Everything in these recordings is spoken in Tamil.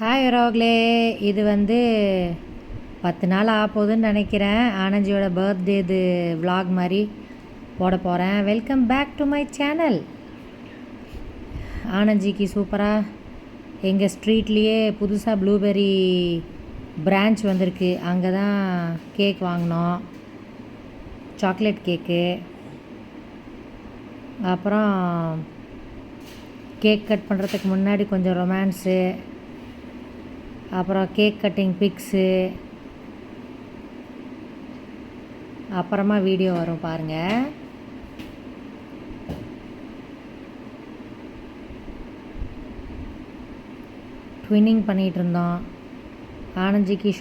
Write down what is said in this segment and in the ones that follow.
ஹாய் ரோக்லே. இது 10 நாள் ஆகப்போகுதுன்னு நினைக்கிறேன். ஆனந்தியோட பர்த்டே இது விலாக் மாதிரி போட போகிறேன். Welcome back to my channel. ஆனந்திக்கு சூப்பராக எங்கள் ஸ்ட்ரீட்லேயே புதுசாக ப்ளூபெர்ரி பிரான்ச் வந்திருக்கு. அங்கே தான் கேக் வாங்கினோம், சாக்லேட் கேக்கு. அப்புறம் கேக் கட் பண்ணுறதுக்கு முன்னாடி கொஞ்சம் ரொமான்ஸு, அப்புறம் கேக் கட்டிங் பிக்ஸு, அப்புறமா வீடியோ வரும் பாருங்கள். ட்வின்னிங் பண்ணிகிட்டு இருந்தோம். ஆனந்திக்கு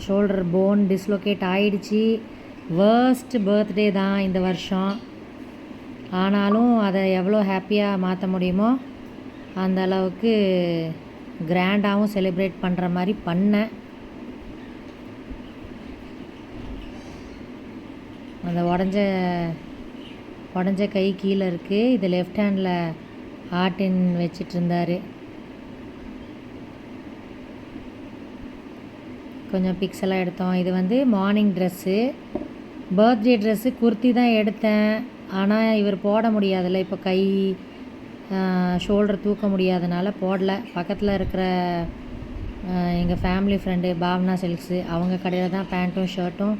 ஷோல்டர் போன் டிஸ்லோகேட் ஆகிடுச்சி. வேர்ஸ்ட் பர்த்டே தான் இந்த வருஷம். ஆனாலும் அதை எவ்வளோ ஹாப்பியாக மாற்ற முடியுமோ அந்த அளவுக்கு கிராண்டாகவும் செலிப்ரேட் பண்ணுற மாதிரி பண்ணேன். அந்த உடஞ்ச கை கீழே இருக்குது. இது லெஃப்ட் ஹேண்டில் ஆர்டின் வச்சிட்டு இருந்தார். கொஞ்சம் பிக்ஸ் எல்லாம் எடுத்தோம். இது morning dress, birthday dress. Kurti தான் எடுத்தேன், ஆனால் இவர் போட முடியாதுல்ல, இப்போ கை ஷோல்டர் தூக்க முடியாதனால போடல. பக்கத்தில் இருக்கிற எங்கள் ஃபேமிலி ஃப்ரெண்டு பாவனா சில்க்ஸு, அவங்க கடையில் தான் பேண்ட்டும் ஷர்ட்டும்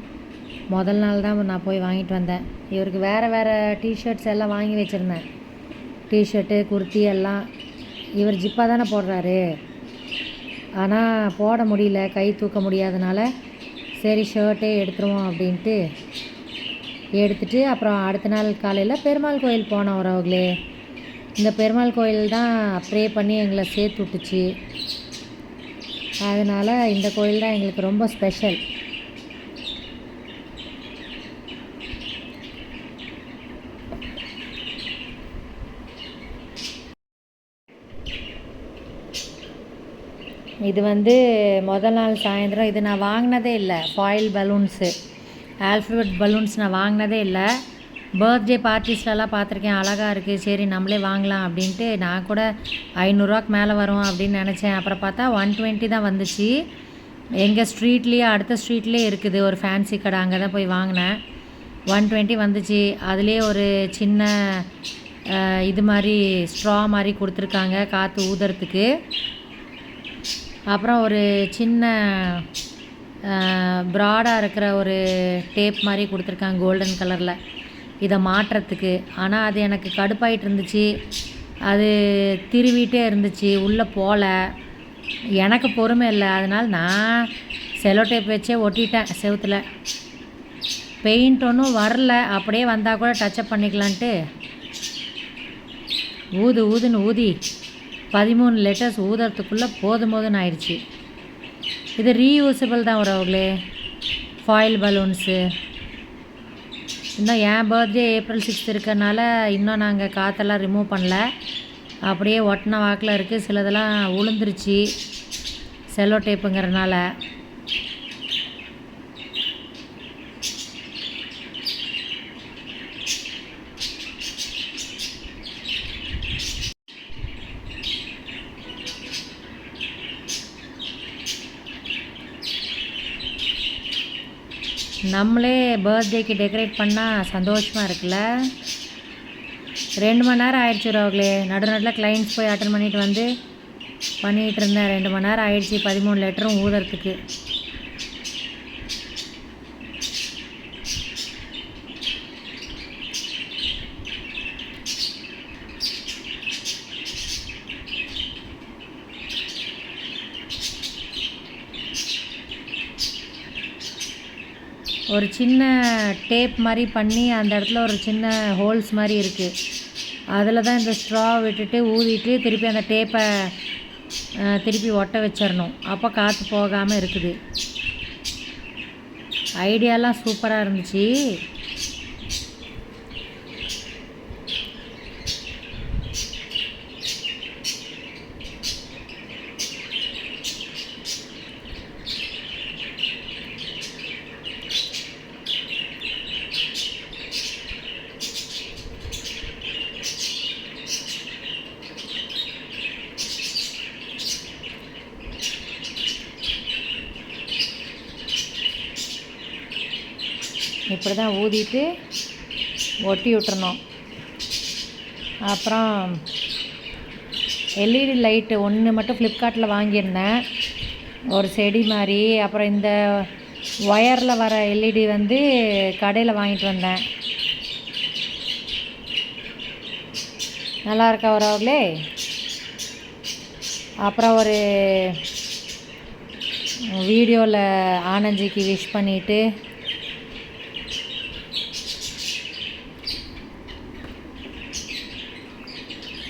முதல் நாள் தான் நான் போய் வாங்கிட்டு வந்தேன். இவருக்கு வேறு டிஷர்ட்ஸ் எல்லாம் வாங்கி வச்சுருந்தேன். டிஷர்ட்டு குர்த்தி எல்லாம். இவர் ஜிப்பாக தானே போடுறாரு, ஆனால் போட முடியல, கை தூக்க முடியாதனால சரி ஷர்ட்டே எடுத்துருவோம் அப்படின்ட்டு எடுத்துகிட்டு அப்புறம் அடுத்த நாள் காலையில் பெருமாள் கோயில் போனோம் வரவங்களே. இந்த பெருமாள் கோயில் தான் ப்ரே பண்ணி எங்களை சேர்த்து விட்டுச்சு. அதனால் இந்த கோயில் தான் எங்களுக்கு ரொம்ப ஸ்பெஷல். இது முதல் நாள் சாயந்தரம். இது நான் வாங்கினதே இல்லை. ஃபாயில் பலூன்ஸு, ஆல்ஃபபெட் பலூன்ஸ் நான் வாங்கினதே இல்லை. பர்த்டே பார்ட்டிஸ்லலாம் பார்த்துருக்கேன், அழகாக இருக்குது, சரி நம்மளே வாங்கலாம் அப்படின்ட்டு. நான் கூட 500 மேலே வரும் அப்படின்னு நினச்சேன். அப்புறம் பார்த்தா 120 தான் வந்துச்சு. எங்கள் ஸ்ட்ரீட்லேயே அடுத்த ஸ்ட்ரீட்லேயே இருக்குது ஒரு ஃபேன்சி கடை, அங்கே தான் போய் வாங்கினேன். 120 வந்துச்சு. அதுலேயே ஒரு சின்ன இது மாதிரி ஸ்ட்ரா மாதிரி கொடுத்துருக்காங்க காற்று ஊதுறதுக்கு. அப்புறம் ஒரு சின்ன ப்ராடாக இருக்கிற ஒரு டேப் மாதிரி கொடுத்துருக்காங்க கோல்டன் கலரில், இதை மாட்டுறதுக்கு. ஆனால் அது எனக்கு கடுப்பாயிட்டு இருந்துச்சு, அது திருவிட்டே இருந்துச்சு, உள்ளே போகல. எனக்கு பொறுமை இல்லை, அதனால் நான் செலோ டேப் வச்சே ஒட்டிட்டேன் செவுத்தில். பெயிண்ட் ஒன்றும் வரல, அப்படியே வந்தால் கூட டச்சப் பண்ணிக்கலான்ட்டு ஊதுன்னு ஊதி 13 லெட்டர்ஸ் ஊதுறதுக்குள்ளே போதும்னு ஆயிடுச்சு. இது ரீயூசபிள் தான் வரவங்களே ஃபாயில் பலூன்ஸு. இன்னும் என் பர்த்டே April 6 இருக்கிறனால இன்னும் நாங்கள் காற்றெல்லாம் ரிமூவ் பண்ணல, அப்படியே ஒட்டின வாக்கில் இருக்குது. சிலதெல்லாம் உளுந்துருச்சு செல்லோ டேப்புங்கிறனால. நம்மளே பர்த்டேக்கு டெக்கரேட் பண்ணால் சந்தோஷமாக இருக்குல்ல. 2 மணி நேரம் ஆயிடுச்சு ரோக்லே. நடுநடுவில் கிளைண்ட்ஸ் போய் அட்டன் பண்ணிகிட்டு இருந்தேன். 2 மணி நேரம் ஆயிடுச்சு 13 லெட்டரும் ஊதுறதுக்கு. ஒரு சின்ன டேப் மாதிரி பண்ணி அந்த இடத்துல ஒரு சின்ன ஹோல்ஸ் மாதிரி இருக்குது, அதில் தான் இந்த ஸ்ட்ரா விட்டுட்டு ஊதிட்டு திருப்பி அந்த டேப்பை திருப்பி ஒட்ட வச்சிடணும். அப்போ காற்று போகாமல் இருக்குது. ஐடியாலாம் சூப்பராக இருந்துச்சு. இப்படி தான் ஊதிட்டு ஒட்டி விட்டுறணும். அப்புறம் எல்இடி லைட்டு ஒன்று மட்டும் ஃப்ளிப்கார்ட்டில் வாங்கியிருந்தேன், ஒரு செடி மாதிரி. அப்புறம் இந்த ஒயரில் வர எல்இடி வந்து கடையில் வாங்கிட்டு வந்தேன். நல்லா இருக்கா வரவங்களே. அப்புறம் ஒரு வீடியோவில் ஆனந்திக்கு விஷ் பண்ணிவிட்டு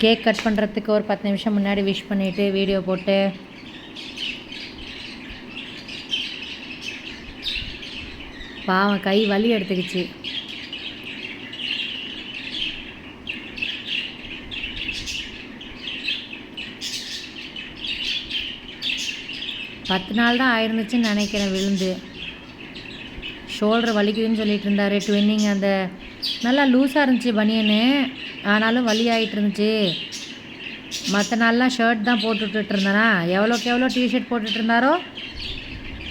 கேக் கட் பண்ணுறதுக்கு ஒரு 10 நிமிஷம் முன்னாடி விஷ் பண்ணிவிட்டு வீடியோ போட்டு பாவம் கை வலி எடுத்துக்கிச்சு. பத்து நாள் தான் ஆயிருந்துச்சுன்னு நினைக்கிறேன் விழுந்து. ஷோல்டர் வலிக்குதுன்னு சொல்லிட்டு இருந்தார். ட்வின்னிங் அந்த நல்லா லூஸாக இருந்துச்சு பனியனு, ஆனாலும் வலி ஆகிட்டு இருந்துச்சு. மற்ற நாள்லாம் ஷர்ட் தான் போட்டுட்டு இருந்தேனா, எவ்வளோக்கு எவ்வளோ டிஷர்ட் போட்டுட்டு இருந்தாரோ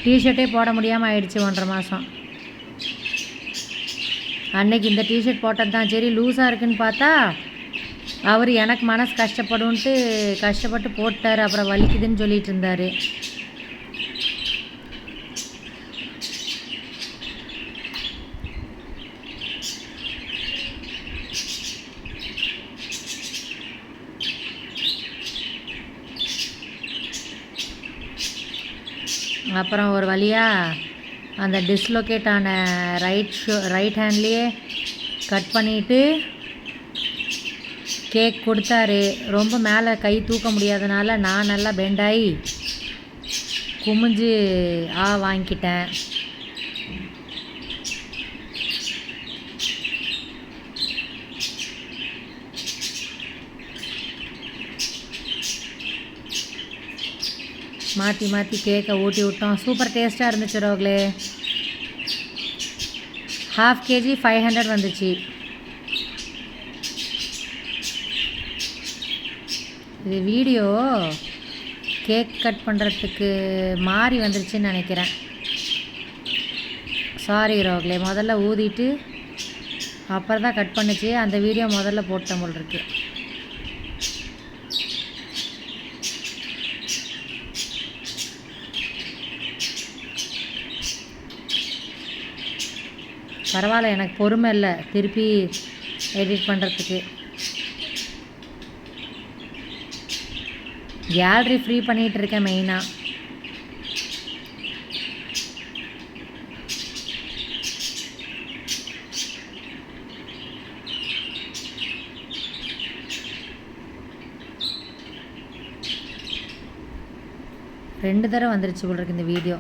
டிஷர்ட்டே போட முடியாமல் ஆயிடுச்சு 1.5 மாதம். அன்னைக்கு இந்த டிஷர்ட் போட்டது தான் சரி லூஸாக இருக்குன்னு பார்த்தா அவர் எனக்கு மனசு கஷ்டப்படுன்ட்டு கஷ்டப்பட்டு போட்டார். அப்புறம் வலிக்குதுன்னு சொல்லிட்டு இருந்தார். அப்புறம் ஒரு வழியாக அந்த டிஸ்லொகேட் ஆன ரைட் ஹேண்ட்லேயே கட் பண்ணிவிட்டு கேக் கொடுத்தாரு. ரொம்ப மேலே கை தூக்க முடியாதனால நான் நல்லா பெண்டாகி குமிஞ்சு வாங்கிக்கிட்டேன். மாற்றி மாற்றி கேக்கை ஊட்டி விட்டோம். சூப்பர் டேஸ்ட்டாக இருந்துச்சு ரோக்லே. 1/2 kg 500 வந்துச்சு. இது வீடியோ கேக் கட் பண்ணுறதுக்கு மாறி வந்துருச்சுன்னு நினைக்கிறேன். சாரி ரோக்லே. முதல்ல ஊதிட்டு அப்புறம் தான் கட் பண்ணுச்சு. அந்த வீடியோ முதல்ல போட்டேன் போல் இருக்கு. பரவாயில்ல, எனக்கு பொறுமை இல்லை திருப்பி எடிட் பண்ணுறதுக்கு. கேலரி ஃப்ரீ பண்ணிகிட்டு இருக்கேன் மெயினாக. ரெண்டு தடவை வந்துருச்சு போல் இருக்கு இந்த வீடியோ.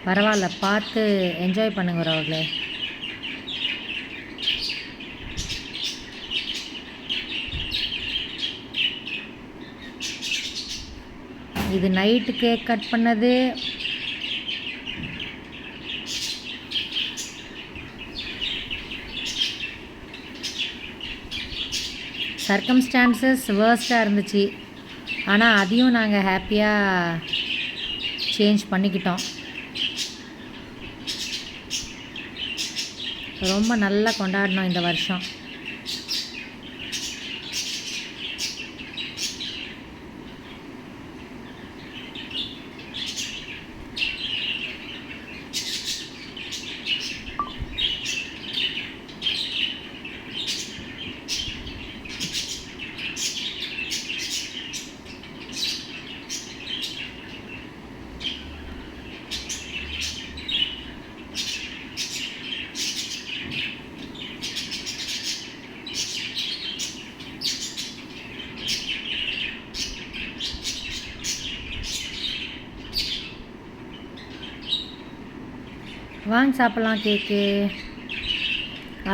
பரவாயில்ல, பார்த்து என்ஜாய் பண்ணுங்க அவர்களே. இது நைட்டு கேக் கட் பண்ணது. சர்க்கம்ஸ்டான்சஸ் வேர்ஸ்ட்டாக இருந்துச்சு, ஆனால் அதையும் நாங்கள் ஹாப்பியாக சேஞ்ச் பண்ணிக்கிட்டோம். ரொம்ப நல்லா கொண்டாடினோம் இந்த வருஷம். வாங்க சாப்பிட்லாம் கேக்கு.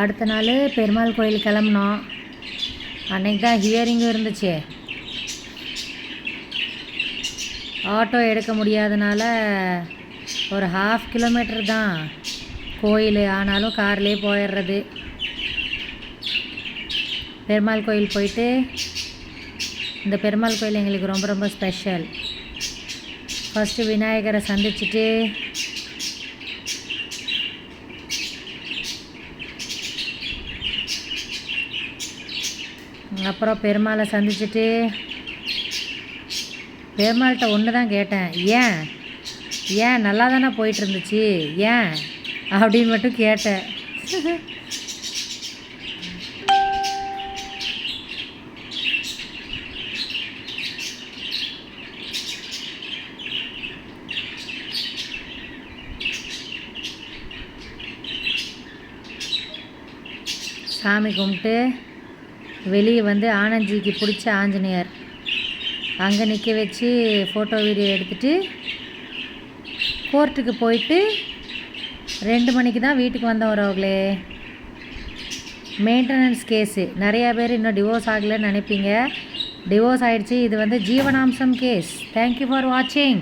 அடுத்த நாள் பெருமாள் கோயில் கிளம்புனோம். அன்றைக்கி தான் ஹியரிங்கும் இருந்துச்சு. ஆட்டோ எடுக்க முடியாதனால ஒரு 1/2 கிலோமீட்டர் தான் கோயில், ஆனாலும் கார்லேயே போயிடுறது. பெருமாள் கோயில் போயிட்டு இந்த பெருமாள் கோயில் எங்களுக்கு ரொம்ப ரொம்ப ஸ்பெஷல். ஃபஸ்ட்டு விநாயகரை சந்திச்சுட்டு அப்புறம் பெருமாளை சந்திச்சுட்டு பெருமாள்கிட்ட ஒன்று தான் கேட்டேன், ஏன் நல்லா தானே போயிட்டு இருந்துச்சு, ஏன் அப்படின்னு மட்டும் கேட்டேன். சாமி கும்பிட்டு வெளியே வந்து ஆனந்திக்கு பிடிச்ச ஆஞ்சநேயர் அங்கே நிற்க வச்சு ஃபோட்டோ வீடியோ எடுத்துகிட்டு கோர்ட்டுக்கு போயிட்டு 2 மணிக்கு தான் வீட்டுக்கு வந்தோம் வரவங்களே. மெயின்டெனன்ஸ் கேஸு, நிறையா பேர் இன்னும் டிவோர்ஸ் ஆகலைன்னு நினைப்பீங்க. டிவோர்ஸ் ஆகிடுச்சு. இது வந்து ஜீவனாம்சம் கேஸ். தேங்க்யூ ஃபார் வாட்சிங்.